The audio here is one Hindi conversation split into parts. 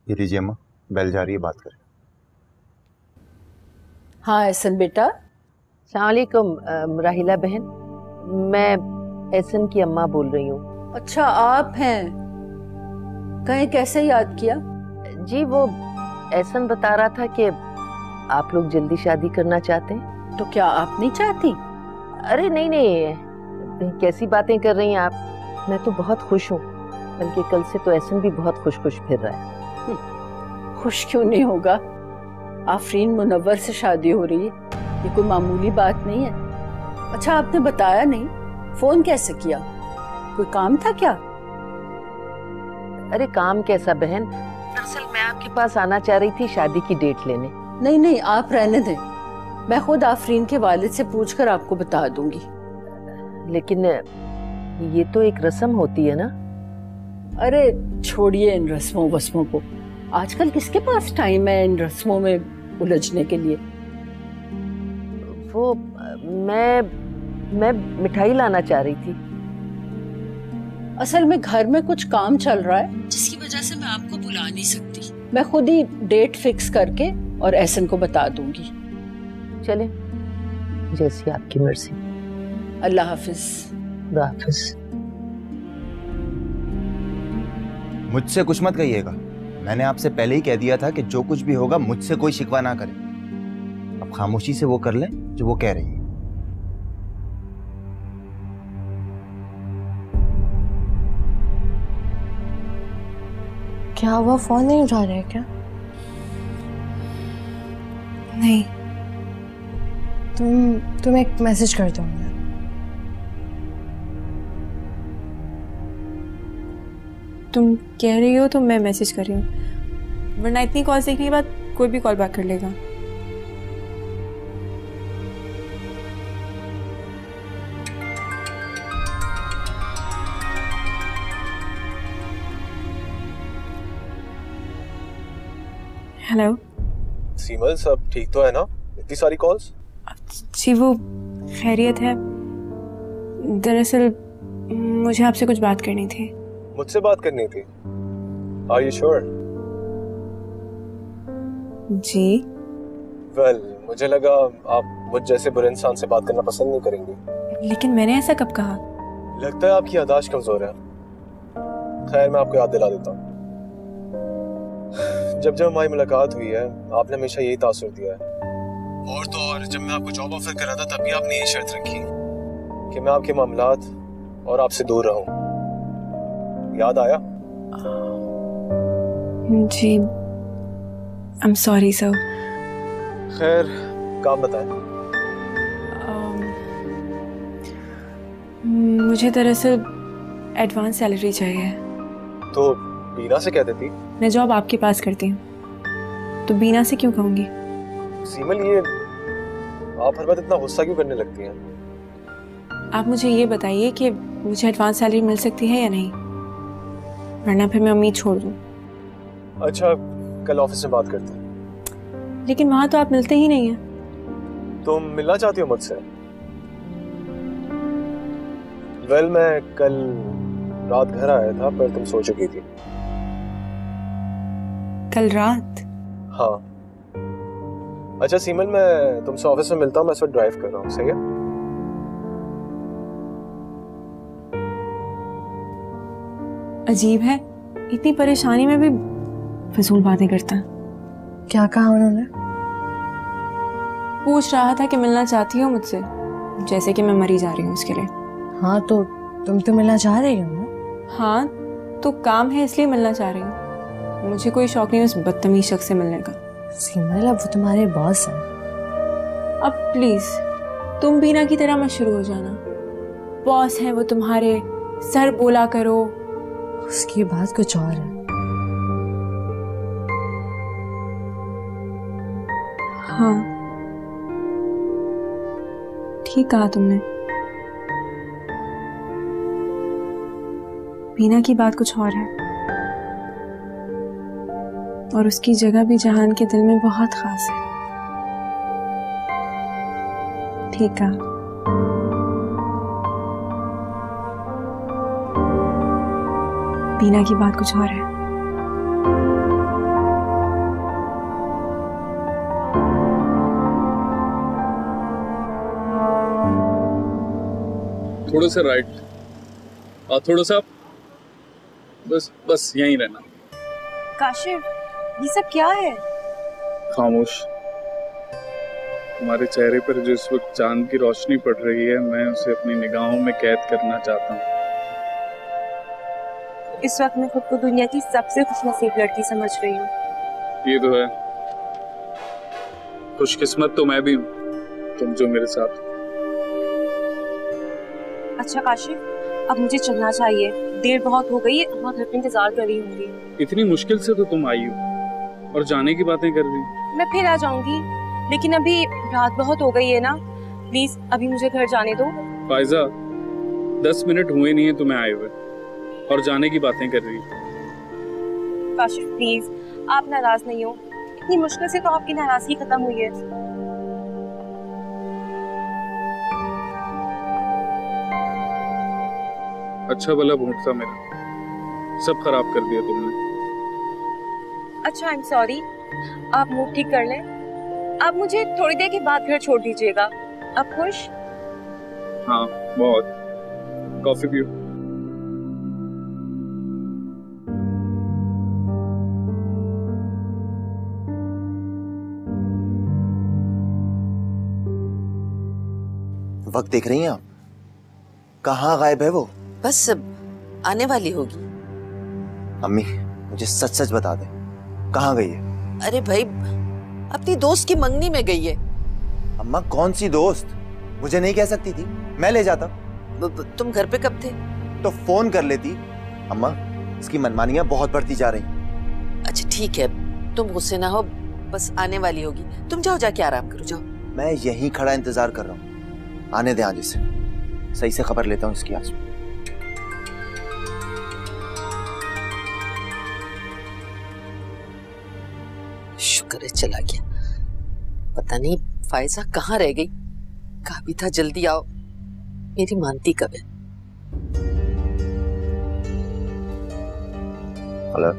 ये लीजिए अम्मा, बेल जा रही है, बात करें। हाँ एहसन बेटा। अस्सलाम वालेकुम राहिला बहन, मैं एहसन की अम्मा बोल रही हूँ। अच्छा आप हैं, कहीं कैसे याद किया? जी वो एहसन बता रहा था कि आप लोग जल्दी शादी करना चाहते हैं। तो क्या आप नहीं चाहती? अरे नहीं नहीं, कैसी बातें कर रही हैं आप, मैं तो बहुत खुश हूँ, बल्कि कल से तो एहसन भी बहुत खुश खुश फिर रहा है। खुश क्यों नहीं होगा, आफरीन मुनव्वर से शादी हो रही है, ये कोई मामूली बात नहीं है। अच्छा आपने बताया नहीं, फोन कैसे किया, कोई काम था क्या? अरे काम कैसा बहन, दरअसल मैं आपके पास आना चाह रही थी शादी की डेट लेने। नहीं नहीं आप रहने दें, मैं खुद आफरीन के वालिद से पूछकर आपको बता दूंगी। लेकिन ये तो एक रस्म होती है ना। अरे छोड़िए इन रस्मों वस्मों को, आजकल किसके पास टाइम है इन रस्मों में उलझने के लिए। वो मैं मिठाई लाना चाह रही थी। असल में घर में कुछ काम चल रहा है जिसकी वजह से मैं आपको बुला नहीं सकती। मैं खुद ही डेट फिक्स करके और एहसन को बता दूंगी। चले, जैसी आपकी मर्जी। अल्लाह हाफिज। अल्लाह हाफिज। मुझसे कुछ मत कहिएगा, मैंने आपसे पहले ही कह दिया था कि जो कुछ भी होगा मुझसे कोई शिकवा ना करे। अब खामोशी से वो कर ले जो वो कह रही है। क्या हुआ, फोन नहीं उठा रहे क्या? नहीं, तुम एक मैसेज कर दो मुझे। तुम कह रही हो तो मैं मैसेज कर रही हूँ, वरना इतनी कॉल देखने के बाद कोई भी कॉल बैक कर लेगा। हेलो सीमल, सब ठीक तो है ना? इतनी सारी कॉल्स? जी वो खैरियत है, दरअसल मुझे आपसे कुछ बात करनी थी। मुझसे बात करनी थी? Are you sure? जी वेल, मुझे लगा आप मुझ जैसे बुरे इंसान से बात करना पसंद नहीं करेंगी। लेकिन मैंने ऐसा कब कहा? लगता है आपकी याददाश्त कमजोर है। खैर, मैं आपको याद दिला देता हूँ। जब हमारी मुलाकात हुई है आपने हमेशा यही तासुर दिया है, और तो और जब मैं आपको जॉब ऑफर कर रहा था तब भी आपने ये शर्त रखी कि मैं आपके मामलात और आपसे दूर रहूं। याद आया? जी आई एम सॉरी सर। खैर, काम बताएं। मुझे दरअसल एडवांस सैलरी चाहिए। तो बीना से कह देती। मैं जॉब आपके पास करती हूँ, तो बीना से क्यों कहूँगी? सीमल, ये आप हर बात इतना गुस्सा क्यों करने लगती हैं? आप मुझे ये बताइए कि मुझे एडवांस सैलरी मिल सकती है या नहीं, वरना फिर मैं उम्मीद छोड़ दूँ। अच्छा, कल ऑफिस में बात करते हैं। लेकिन वहाँ तो आप मिलते ही नहीं हैं। तुम मिलना चाहती हो मुझसे? वेल, मैं कल रात घर आया था पर तुम सो चुकी थी। कल रात? हाँ। अच्छा सीमल, मैं तुमसे ऑफिस में मिलता हूँ, मैं इस वक्त ड्राइव कर रहा हूँ, सही है? अजीब है, इतनी परेशानी में भी फजूल बातें करता है। क्या कहा उन्होंने? पूछ रहा था कि मिलना चाहती हो मुझसे, जैसे कि मैं मरी जा रही हूँ उसके लिए। हाँ तो तुम तो मिलना चाह रही हो ना? हाँ तो काम है इसलिए मिलना चाह रही हूँ, मुझे कोई शौक नहीं उस बदतमीज शख्स से मिलने का। सीमल, अब वो तुम्हारे बॉस हैं। अब प्लीज तुम बीना की तरह मत शुरू हो जाना। बॉस हैं वो तुम्हारे, सर बोला करो। उसकी बात कुछ और है। हाँ ठीक कहा तुमने, बीना की बात कुछ और है, और उसकी जगह भी जहान के दिल में बहुत खास है। ठीक कहा। बीना की बात कुछ और है। थोड़ा सा राइट और थोड़ा सा, बस बस यहीं रहना। काशिफ, ये सब क्या है? खामोश। तुम्हारे चेहरे पर जो इस वक्त चांद की रोशनी पड़ रही है, मैं उसे अपनी निगाहों में कैद करना चाहता हूँ। इस वक्त मैं खुद को दुनिया की सबसे खुशनसीब लड़की समझ रही हूँ। ये तो है, खुशकिस्मत तो मैं भी हूँ, तुम जो मेरे साथ हो। अच्छा काशिफ, अब मुझे चलना चाहिए, देर बहुत हो गई है, वहाँ घर पे इंतजार कर रही होंगी। इतनी मुश्किल से तो तुम आई हो और जाने की बातें कर रही हो। मैं फिर आ जाऊंगी, लेकिन अभी रात बहुत हो गई है ना, प्लीज अभी मुझे घर जाने दो। फायजा, 10 मिनट हुए नहीं है तुम्हें आए हुए और जाने की बातें कर रही हो। काशिफ प्लीज, आप नाराज नहीं हो, इतनी मुश्किल से तो आपकी नाराजगी खत्म हुई है। अच्छा भला मूड था मेरा, सब खराब कर दिया तुमने। अच्छा आई एम सॉरी, आप मूड ठीक कर लें। आप मुझे थोड़ी देर के बाद घर छोड़ दीजिएगा। आप खुश? हाँ बहुत। कॉफी पियो। वक्त देख रही हैं आप? कहाँ गायब है वो? बस आने वाली होगी। अम्मी मुझे सच सच बता दे, कहाँ गई है? अरे भाई, अपनी दोस्त की मंगनी में गई है। अम्मा कौन सी दोस्त? मुझे नहीं कह सकती थी, मैं ले जाता। तुम घर पे कब थे? तो फोन कर लेती। अम्मा इसकी मनमानियां बहुत बढ़ती जा रही। अच्छा ठीक है, तुम गुस्से ना हो, बस आने वाली होगी। तुम जाओ, जाके आराम करो, जाओ। मैं यहीं खड़ा इंतजार कर रहा हूँ, आने दे आज इसे, सही से खबर लेता हूँ इसकी आज। शुक्र है चला गया, पता नहीं फायजा कहाँ रह गई। कहा भी था जल्दी आओ, मेरी मानती कब है। हेलो।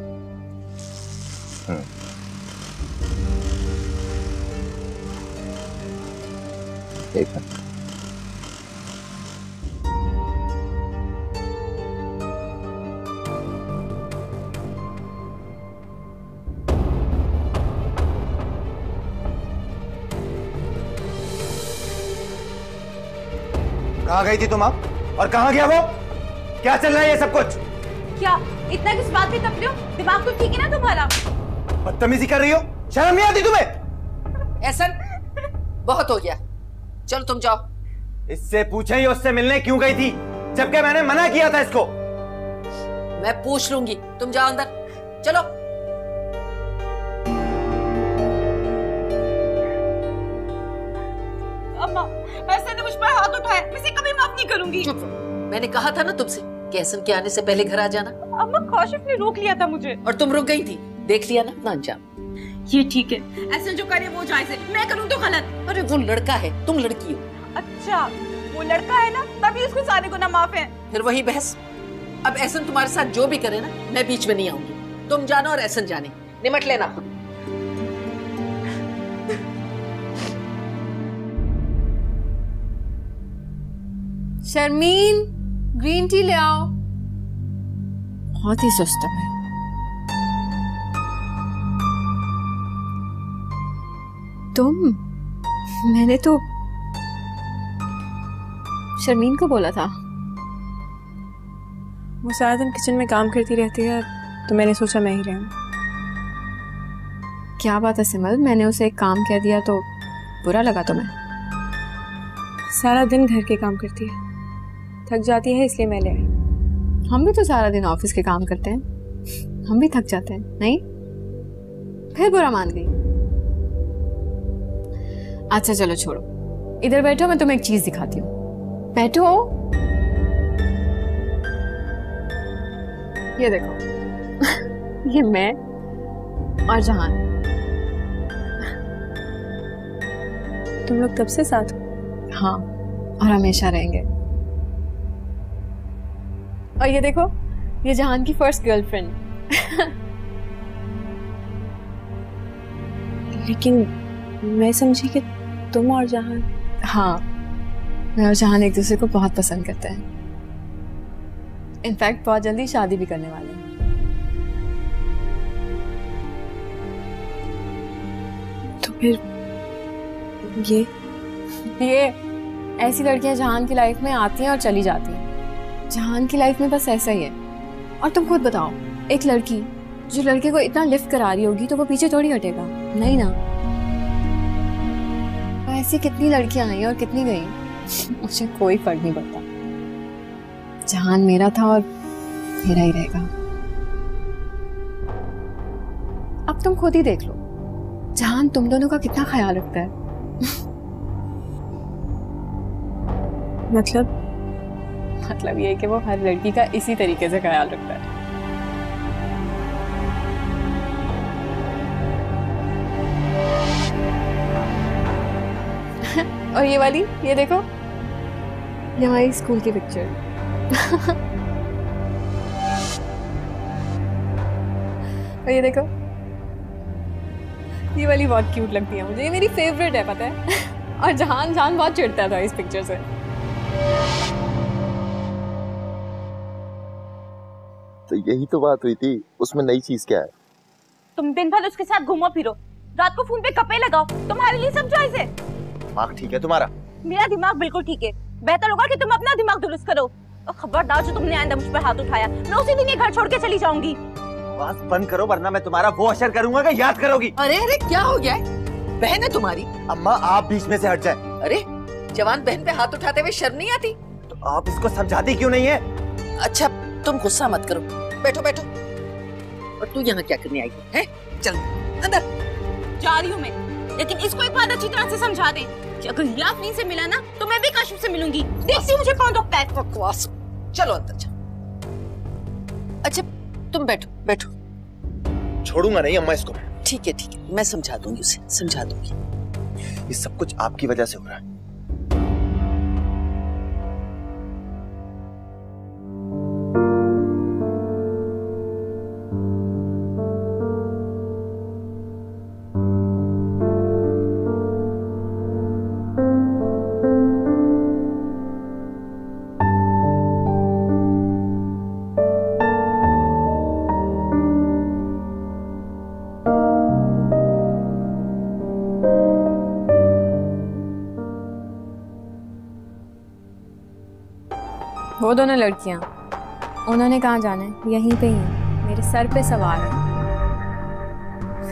ठीक है। कहाँ गई थी तुम आप? और कहाँ गया वो? क्या चल रहा है ये सब कुछ? क्या इतना किस बात पे तप रहे हो? दिमाग तो ठीक है ना तुम्हारा? बदतमीजी कर रही हो, शर्म नहीं आती तुम्हें? ऐसा बहुत हो गया, चलो तुम जाओ। इससे पूछे ही उससे मिलने क्यों गई थी, जबकि मैंने मना किया था इसको। मैं पूछ लूंगी, तुम जाओ अंदर, चलो। अम्मा, ऐसा ने मुझ पर हाथ उठाया, मैं इसे कभी माफ नहीं करूंगी। चुप रहो, मैंने कहा था ना तुमसे कि एहसन के आने से पहले घर आ जाना। अम्मा काशिफ ने रोक लिया था मुझे। और तुम रुक गई थी, देख लिया ना अपना अंजाम। ये ठीक है, एहसन जो करे वो जायज है, मैं करूँ तो गलत। अरे वो लड़का है, तुम लड़की हो। अच्छा वो लड़का है ना, तभी उसको सारे गुनाह माफ है। फिर वही बहस। अब एहसन तुम्हारे साथ जो भी करे ना, मैं बीच में नहीं आऊंगी। तुम जानो और एहसन जाने, निमट लेना खुद। शर्मीन, ग्रीन टी ले आओ। बहुत ही सस्ता है। मैंने तो शर्मीन को बोला था, वो सारा दिन किचन में काम करती रहती है, तो मैंने सोचा मैं ही रहूं। क्या बात है सिमल, मैंने उसे एक काम कह दिया तो बुरा लगा तुम्हें? सारा दिन घर के काम करती है, थक जाती है, इसलिए मैं ले आई। हम भी तो सारा दिन ऑफिस के काम करते हैं, हम भी थक जाते हैं। नहीं, फिर बुरा मान गई। अच्छा चलो छोड़ो, इधर बैठो, मैं तुम्हें एक चीज दिखाती हूँ। बैठो। ये देखो ये मैं और जहान, तुम लोग कब से साथ हो? हाँ, और हमेशा रहेंगे। और ये देखो, ये जहान की फर्स्ट गर्लफ्रेंड। लेकिन मैं समझी कि तुम और जहान। हाँ, मैं और जहान एक दूसरे को बहुत पसंद करते हैं। इनफैक्ट बहुत जल्दी शादी भी करने वाले हैं। तो फिर ये ऐसी लड़कियां जहान की लाइफ में आती हैं और चली जाती हैं। जहान की लाइफ में बस ऐसा ही है। और तुम खुद बताओ, एक लड़की जो लड़के को इतना लिफ्ट करा रही होगी तो वो पीछे थोड़ी हटेगा, नहीं ना। ऐसी कितनी लड़कियां आई और कितनी गई, मुझे कोई फर्क नहीं पड़ता। जहान मेरा था और मेरा ही रहेगा। अब तुम खुद ही देख लो, जहान तुम दोनों का कितना ख्याल रखता है। मतलब ये कि वो हर लड़की का इसी तरीके से ख्याल रखता है। और ये वाली, ये देखो, ये हमारी स्कूल की पिक्चर। और ये देखो, ये वाली बहुत क्यूट लगती है मुझे, ये मेरी फेवरेट है, पता है। और जहान बहुत चिढ़ता था इस पिक्चर से। तो यही तो बात हुई थी, उसमें नई चीज क्या है? तुम दिन भर उसके साथ घूमो फिरो, रात को फोन पे गप्पे लगाओ, तुम्हारे लिए सब जायज है। दिमाग ठीक है तुम्हारा? मेरा दिमाग बिल्कुल ठीक है। बेहतर होगा कि तुम अपना दिमाग दुरुस्त करो। और खबरदार जो तुमने आइंदा मुझ पर हाथ उठाया, मैं उसी दिन ये घर छोड़ के चली जाऊंगी। बस बंद करो वरना मैं तुम्हारा वो असर करूंगा कि याद करोगी। अरे अरे क्या हो गया है? बहन है तुम्हारी। अम्मा आप बीच में से हट जाए। अरे जवान बहन पे हाथ उठाते हुए शर्म नहीं आती? तो आप इसको समझाती क्यों नहीं है? अच्छा तुम गुस्सा मत करो, बैठो बैठो। और तू यहाँ क्या करने आई है? चल अंदर। जा रही हूँ मैं, लेकिन इसको एक बात अच्छी तरह से समझा दे कि अगर ये आफरीन से मिला ना तो मैं भी काशिफ से मिलूंगी। देखती हूँ मुझे कौन रोकता है। बकवास। चलो अंदर जाओ। अच्छा तुम बैठो बैठो। छोड़ूंगा नहीं अम्मा इसको। ठीक है, मैं समझा दूंगी उसे, समझा दूंगी। ये सब कुछ आपकी वजह से हो रहा है। वो दोनों लड़कियां, उन्होंने कहाँ जाना है? यहीं पे ही मेरे सर पे सवार है।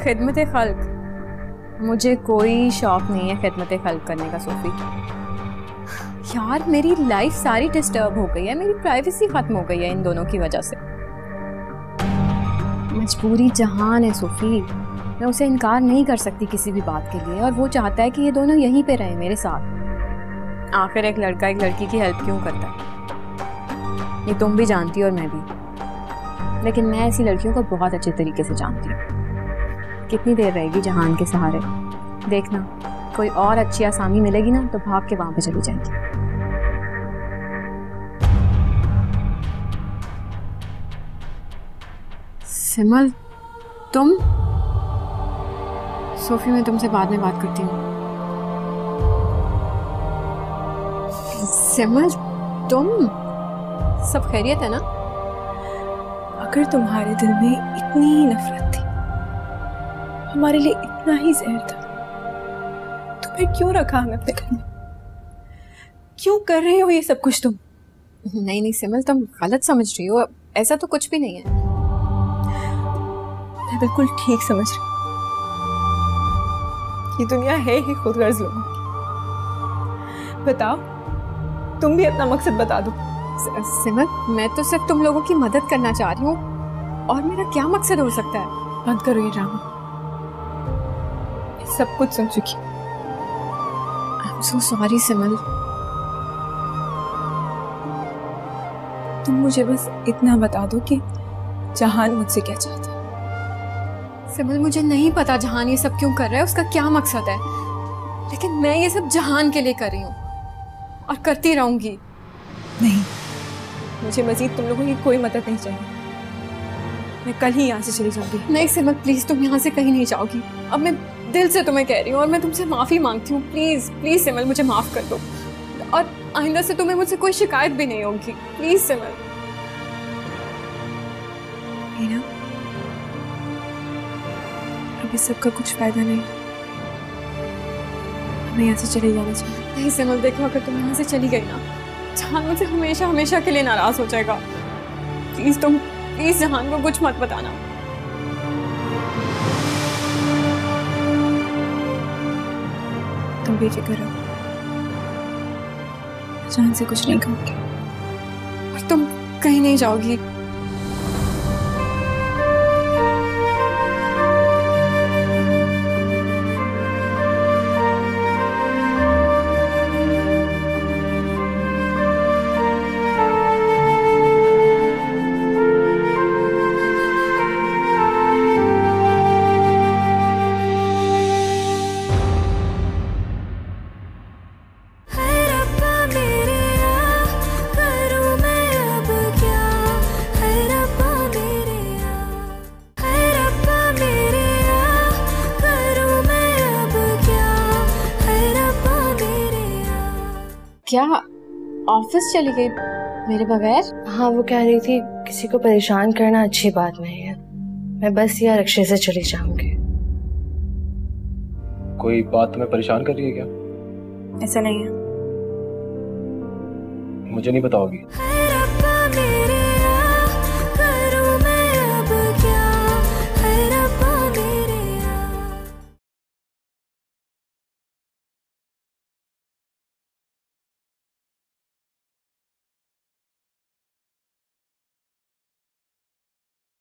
खिदमत खल्क, मुझे कोई शौक नहीं है खिदमत खल्क करने का सोफी। यार मेरी लाइफ सारी डिस्टर्ब हो गई है, मेरी प्राइवेसी खत्म हो गई है इन दोनों की वजह से। मजबूरी जहान है सोफी, मैं उसे इनकार नहीं कर सकती किसी भी बात के लिए, और वो चाहता है कि ये दोनों यहीं पे रहें मेरे साथ। आखिर एक लड़का एक लड़की की हेल्प क्यों करता है, ये तुम भी जानती हो और मैं भी। लेकिन मैं ऐसी लड़कियों को बहुत अच्छे तरीके से जानती हूँ। कितनी देर रहेगी जहान के सहारे? देखना कोई और अच्छी आसामी मिलेगी ना तो भाग के वहां पे चली जाएगी। सिमल तुम? सोफी मैं तुमसे बाद में बात करती हूँ। सिमल तुम? सब खैरियत है ना? अगर तुम्हारे दिल में इतनी ही नफरत थी, हमारे लिए इतना ही जहर था, तो फिर क्यों रखा हमें अपने घर में? क्यों कर रहे हो ये सब कुछ तुम? नहीं सिमल तुम गलत समझ रही हो, ऐसा तो कुछ भी नहीं है। मैं बिल्कुल ठीक समझ रही हूँ। ये दुनिया है ही खुदगर्ज लोगों की। बताओ, तुम भी अपना मकसद बता दो। सिमल मैं तो सिर्फ तुम लोगों की मदद करना चाह रही हूँ, और मेरा क्या मकसद हो सकता है? बंद करो ये ड्रामा, सब कुछ सुन चुकी। I'm so sorry सिमल। तुम मुझे बस इतना बता दो कि जहान मुझसे क्या चाहता है। सिमल मुझे नहीं पता जहान ये सब क्यों कर रहा है, उसका क्या मकसद है, लेकिन मैं ये सब जहान के लिए कर रही हूँ और करती रहूंगी। नहीं, मुझे मजीद तुम लोगों की कोई मदद नहीं चाहिए। मैं कल ही यहाँ से चली जाऊंगी। नहीं सिमल प्लीज, तुम यहाँ से कहीं नहीं जाओगी। अब मैं दिल से तुम्हें कह रही हूँ और मैं तुमसे माफी मांगती हूँ। प्लीज प्लीज सिमल मुझे माफ कर दो। और आइंदा से तुम्हें मुझसे कोई शिकायत भी नहीं होगी। प्लीज सिमर। मीना, अभी सबका कुछ फायदा नहीं, हमें यहाँ से चले जाना चाहिए। नहीं सिमर, देखो अगर तुम यहाँ से चली गई ना, जहान मुझसे हमेशा हमेशा के लिए नाराज हो जाएगा। प्लीज तुम प्लीज जहान को कुछ मत बताना। तुम बेफिक्र रहो, जहान से कुछ नहीं कहूंगी और तुम कहीं नहीं जाओगी। क्या ऑफिस चली गई मेरे बगैर? हाँ, वो कह रही थी किसी को परेशान करना अच्छी बात नहीं है, मैं बस यहाँ रिक्शे से चली जाऊंगी। कोई बात तुम्हें परेशान कर रही है क्या? ऐसा नहीं है। मुझे नहीं बताओगी?